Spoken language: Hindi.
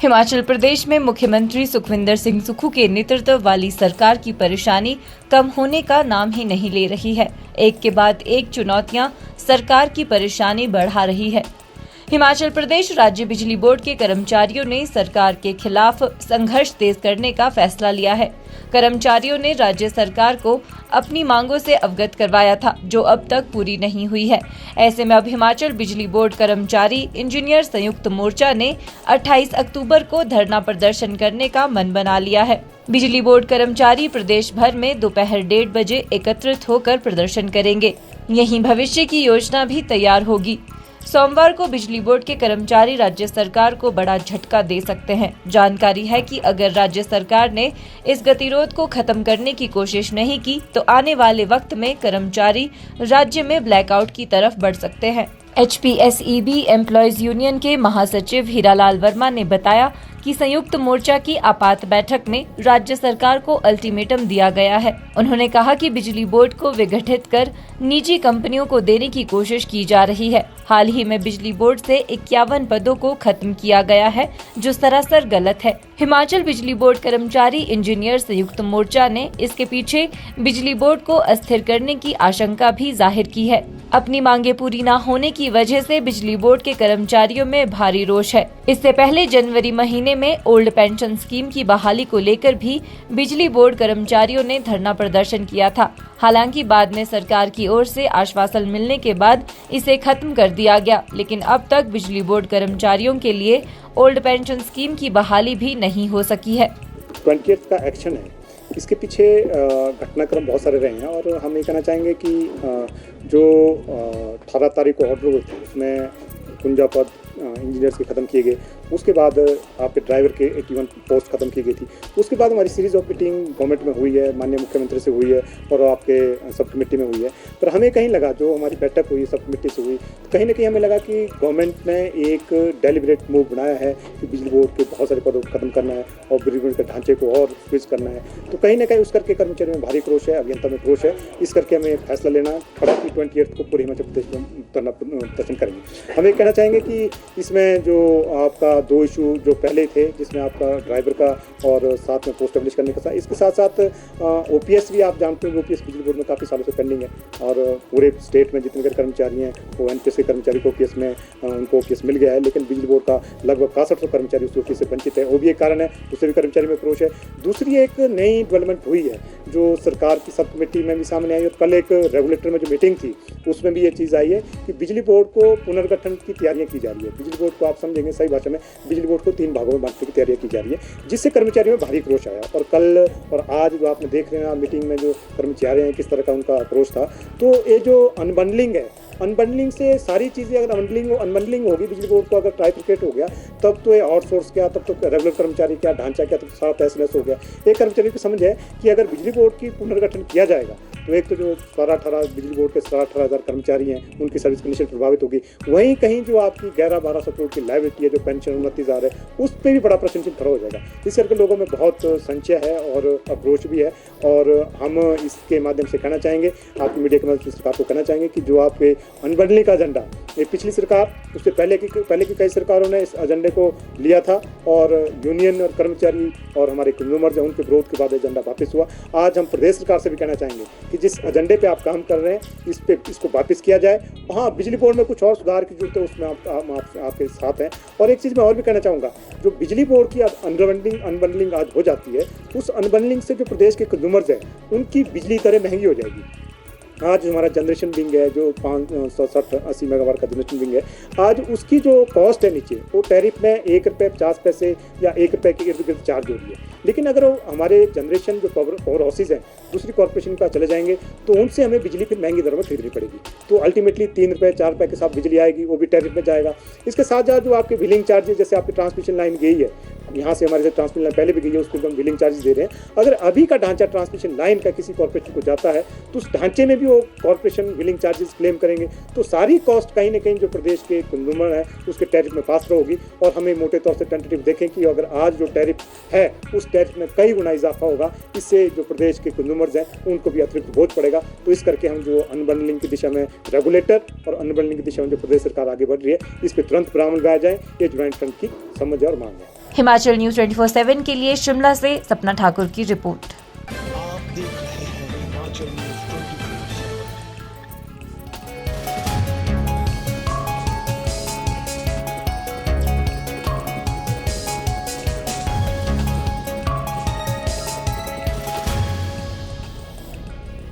हिमाचल प्रदेश में मुख्यमंत्री सुखविंदर सिंह सुक्खू के नेतृत्व वाली सरकार की परेशानी कम होने का नाम ही नहीं ले रही है। एक के बाद एक चुनौतियां सरकार की परेशानी बढ़ा रही है। हिमाचल प्रदेश राज्य बिजली बोर्ड के कर्मचारियों ने सरकार के खिलाफ संघर्ष तेज करने का फैसला लिया है। कर्मचारियों ने राज्य सरकार को अपनी मांगों से अवगत करवाया था, जो अब तक पूरी नहीं हुई है। ऐसे में अब हिमाचल बिजली बोर्ड कर्मचारी इंजीनियर संयुक्त मोर्चा ने 28 अक्टूबर को धरना प्रदर्शन करने का मन बना लिया है। बिजली बोर्ड कर्मचारी प्रदेश भर में दोपहर 1:30 बजे एकत्रित होकर प्रदर्शन करेंगे। यहीं भविष्य की योजना भी तैयार होगी। सोमवार को बिजली बोर्ड के कर्मचारी राज्य सरकार को बड़ा झटका दे सकते हैं। जानकारी है कि अगर राज्य सरकार ने इस गतिरोध को खत्म करने की कोशिश नहीं की तो आने वाले वक्त में कर्मचारी राज्य में ब्लैकआउट की तरफ बढ़ सकते हैं। HPSEB एम्प्लॉयज यूनियन के महासचिव हीरालाल वर्मा ने बताया कि संयुक्त मोर्चा की आपात बैठक में राज्य सरकार को अल्टीमेटम दिया गया है। उन्होंने कहा कि बिजली बोर्ड को विघटित कर निजी कंपनियों को देने की कोशिश की जा रही है। हाल ही में बिजली बोर्ड से 51 पदों को खत्म किया गया है, जो सरासर गलत है। हिमाचल बिजली बोर्ड कर्मचारी इंजीनियर संयुक्त मोर्चा ने इसके पीछे बिजली बोर्ड को अस्थिर करने की आशंका भी जाहिर की है। अपनी मांगे पूरी न होने की वजह से बिजली बोर्ड के कर्मचारियों में भारी रोष है। इससे पहले जनवरी महीने में ओल्ड पेंशन स्कीम की बहाली को लेकर भी बिजली बोर्ड कर्मचारियों ने धरना प्रदर्शन किया था। हालांकि बाद में सरकार की ओर से आश्वासन मिलने के बाद इसे खत्म कर दिया गया, लेकिन अब तक बिजली बोर्ड कर्मचारियों के लिए ओल्ड पेंशन स्कीम की बहाली भी नहीं हो सकी है। 20th का एक्शन है, इसके पीछे घटनाक्रम बहुत सारे रहे हैं और हम ये कहना चाहेंगे कि जो 18 तारीख को ऑर्डर हुए थे उसमें 51 पद इंजीनियर्स के ख़त्म किए गए। उसके बाद आपके ड्राइवर के 81 पोस्ट ख़त्म की गई थी। उसके बाद हमारी सीरीज़ ऑफ मीटिंग गवर्नमेंट में हुई है, माननीय मुख्यमंत्री से हुई है और आपके सब कमेटी में हुई है। पर हमें कहीं लगा, जो हमारी बैठक हुई सब कमेटी से हुई, कहीं ना कहीं हमें लगा कि गवर्नमेंट ने एक डेलिब्रेट मूव बनाया है कि बिजली बोर्ड के बहुत सारे पदों को खत्म करना है और बिजली बोर्ड के ढांचे को और स्विच करना है। तो कहीं ना कहीं उस करके कर्मचारियों में भारी क्रोश है, अभियंता में क्रोश है। इस करके हमें फैसला लेना पड़ा कि 28 को पूरे हिमाचल प्रदेश में धरना प्रदर्शन करेंगे। हम ये कहना चाहेंगे कि इसमें जो आपका 2 इशू जो पहले थे, जिसमें आपका ड्राइवर का और साथ में पोस्ट स्टैब्लिश करने का साथ, इसके साथ साथ OPS भी आप जानते हैं, OPS बिजली बोर्ड में काफ़ी सालों से पेंडिंग है और पूरे स्टेट में जितने कर्मचारी हैं वो NPS के कर्मचारी को OPS में उनको OPS मिल गया है, लेकिन बिजली बोर्ड का लगभग 6500 कर्मचारी उस OPS से वंचित है। वो भी एक कारण है, उससे भी कर्मचारी में क्रोश है। दूसरी एक नई डेवलपमेंट हुई है जो सरकार की सब कमेटी में भी सामने आई और कल एक रेगुलेटर में जो मीटिंग थी उसमें भी ये चीज़ आई है कि बिजली बोर्ड को पुनर्गठन की तैयारियां की जा रही है। बिजली बोर्ड को आप समझेंगे सही भाषा में, बिजली बोर्ड को 3 भागों में बांटने की तैयारियां की जा रही है, जिससे कर्मचारियों में भारी क्रोश आया। और कल और आज जो आपने देख रहे हैं मीटिंग में जो कर्मचारी हैं किस तरह का उनका क्रोश था। तो ये जो अनबंडलिंग है, अनबंडलिंग से सारी चीज़ें अगर अनबंडलिंग होगी बिजली बोर्ड को, अगर ट्राइफिकेट हो गया तब तो ये आउटसोर्स क्या, तब तो रेगुलर कर्मचारी क्या, ढांचा क्या, तब तो सारा तहसीलदार हो गया। एक कर्मचारी की समझ है कि अगर बिजली बोर्ड की पुनर्गठन किया जाएगा तो एक तो जो 18 बिजली बोर्ड के 18,000 कर्मचारी हैं उनकी सर्विस कंडीशन प्रभावित होगी। वहीं कहीं जो आपकी 11-1200 करोड़ की लायबिलिटी है, जो पेंशन 29,000 है, उस पर भी बड़ा प्रश्न चिन्ह खड़ा हो जाएगा। इस करके लोगों में बहुत संशय है और अप्रोच भी है और हम इसके माध्यम से कहना चाहेंगे, आपकी मीडिया के माध्यम से सरकार को कहना चाहेंगे कि जो आपके अनबंडलिंग का एजेंडा, ये पिछली सरकार, उससे पहले की कई सरकारों ने इस एजेंडे को लिया था और यूनियन और कर्मचारी और हमारे कंज्यूमर्स हैं उनके विरोध के बाद एजेंडा वापस हुआ। आज हम प्रदेश सरकार से भी कहना चाहेंगे कि जिस एजेंडे पे आप काम कर रहे हैं इसको वापस किया जाए। हाँ, बिजली बोर्ड में कुछ और सुधार की जरूरत है, उसमें आपके साथ हैं। और एक चीज़ मैं और भी कहना चाहूँगा, जो बिजली बोर्ड की अनबंडलिंग आज हो जाती है, उस अनबंडलिंग से जो प्रदेश के कंज्यूमर्स हैं उनकी बिजली दरें महंगी हो जाएगी। आज हमारा जनरेशन विंग है जो 560-80 मेगावाट का जनरेशन विंग है, आज उसकी जो कॉस्ट है नीचे, वो टैरिफ में 1 रुपये 50 पैसे या 1 रुपये के इर्द गिर्द चार्ज हो रही है। लेकिन अगर हमारे जनरेशन जो पावर हाउसेज हैं दूसरी कॉर्पोरेशन का चले जाएंगे तो उनसे हमें बिजली फिर महंगी दर में खरीदनी पड़ेगी। तो अल्टीमेटली 3 रुपये 4 रुपये के साथ बिजली आएगी, वो भी टैरिफ में जाएगा। इसके साथ साथ जो आपके बिलिंग चार्जेस, जैसे आपकी ट्रांसमिशन लाइन गई है, यहाँ से हमारे से ट्रांसमिशन लाइन पहले भी गई है, उसको हम बिलिंग चार्जेस दे रहे हैं। अगर अभी का ढांचा ट्रांसमिशन लाइन का किसी कॉर्पोरेशन को जाता है तो उस ढांचे में भी वो कॉर्पोरेशन बिलिंग चार्जेस क्लेम करेंगे। तो सारी कॉस्ट कहीं ना कहीं जो प्रदेश के कंज्यूमर है उसके टैरिफ में पास होगी। और हमें मोटे तौर से टेंटेटिव देखें कि अगर आज जो टैरिफ है उस टैरिफ में कई गुना इजाफा होगा, इससे जो प्रदेश के कंज्यूमर्स हैं उनको भी अतिरिक्त बोझ पड़ेगा। तो इस करके हम जो अनबंडलिंग की दिशा में रेगुलेटर और अनबंडलिंग की दिशा में जो प्रदेश सरकार आगे बढ़ रही है, इस पर तुरंत प्रावधान लाया जाए, ये ज्वाइंट फ्रंट की समझ और मांग है। हिमाचल न्यूज 24/7 के लिए शिमला से सपना ठाकुर की रिपोर्ट। आप देख रहे हैं हिमाचल न्यूज़ 24।